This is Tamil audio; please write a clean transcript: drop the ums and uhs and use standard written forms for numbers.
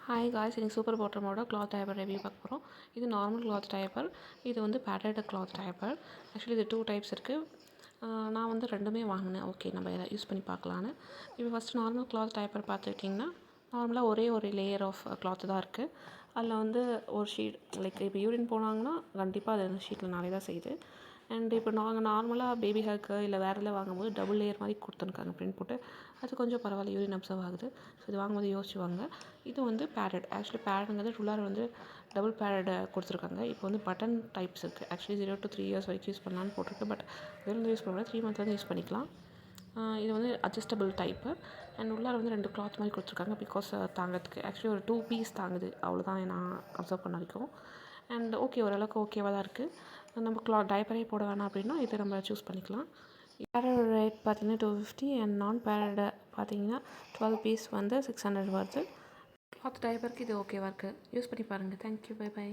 ஹாய் காய்ஸ், இன்னைக்கு சூப்பர் பாட்டமோட கிளாத் டைப்பர் ரிவ்யூ பார்க்க போகிறோம். இது நார்மல் கிளாத் டைப்பர், இது வந்து பேடட் கிளாத் டைப்பர். ஆக்சுவலி இது 2 டைப்ஸ் இருக்குது. நான் வந்து ரெண்டுமே வாங்கினேன். ஓகே, நம்ம இதை யூஸ் பண்ணி பார்க்கலான்னு. இப்போ ஃபஸ்ட்டு நார்மல் கிளாத் டைப்பர் பார்த்துக்கிட்டிங்கன்னா, நார்மலாக ஒரே லேயர் ஆஃப் கிளாத்து தான் இருக்குது. அதில் வந்து ஒரு ஷீட் லைக் இப்போ யூரின் போனாங்கன்னா கண்டிப்பாக அது அந்த ஷீட்டில் நிறைய தான் செய்யுது. அண்ட் இப்போ நாங்கள் நார்மலாக பேபி ஹேக்கு இல்லை வேறு எல்லாம் வாங்கும்போது டபுள் லேயர் மாதிரி கொடுத்துருக்காங்க பிரிண்ட் போட்டு. அது கொஞ்சம் பரவாயில்ல, யூரின் அப்சர்வ் ஆகுது. ஸோ இது வாங்கும்போது யோசிச்சு வாங்க. இது வந்து பேடட். ஆக்சுவலி பேடுங்கிறது உள்ளார வந்து டபுள் பேடை கொடுத்துருக்காங்க. இப்போ வந்து பட்டன் டைப்ஸ் இருக்குது. ஆக்சுவலி 0 to 3 years வரைக்கும் யூஸ் பண்ணலான்னு போட்டிருக்கு. பட் இதுலேருந்து யூஸ் பண்ண 3 months யூஸ் பண்ணிக்கலாம். இது வந்து அட்ஜஸ்டபிள் டைப்பு. அண்ட் உள்ளார வந்து 2 கிளாத் மாதிரி கொடுத்துருக்காங்க பிகாஸ் தாங்கிறதுக்கு. ஆக்சுவலி ஒரு 2 பீஸ் தாங்குது, அவ்வளோதான் நான் அப்சர்வ் பண்ண வரைக்கும். அண்ட் ஓகே, ஓரளவுக்கு ஓகேவாக தான் இருக்குது. நம்ம டைப்பரே போட வேணாம் அப்படின்னா இதை நம்ம சூஸ் பண்ணிக்கலாம். பேரட் ரேட் பார்த்திங்கன்னா 250 அண்ட் நான் பேரட் பார்த்திங்கன்னா 12 பீஸ் வந்து 600 வருது. கிளாத் டைப்பருக்கு இது ஓகேவாக இருக்குது. யூஸ் பண்ணி பாருங்கள். Thank you, bye by.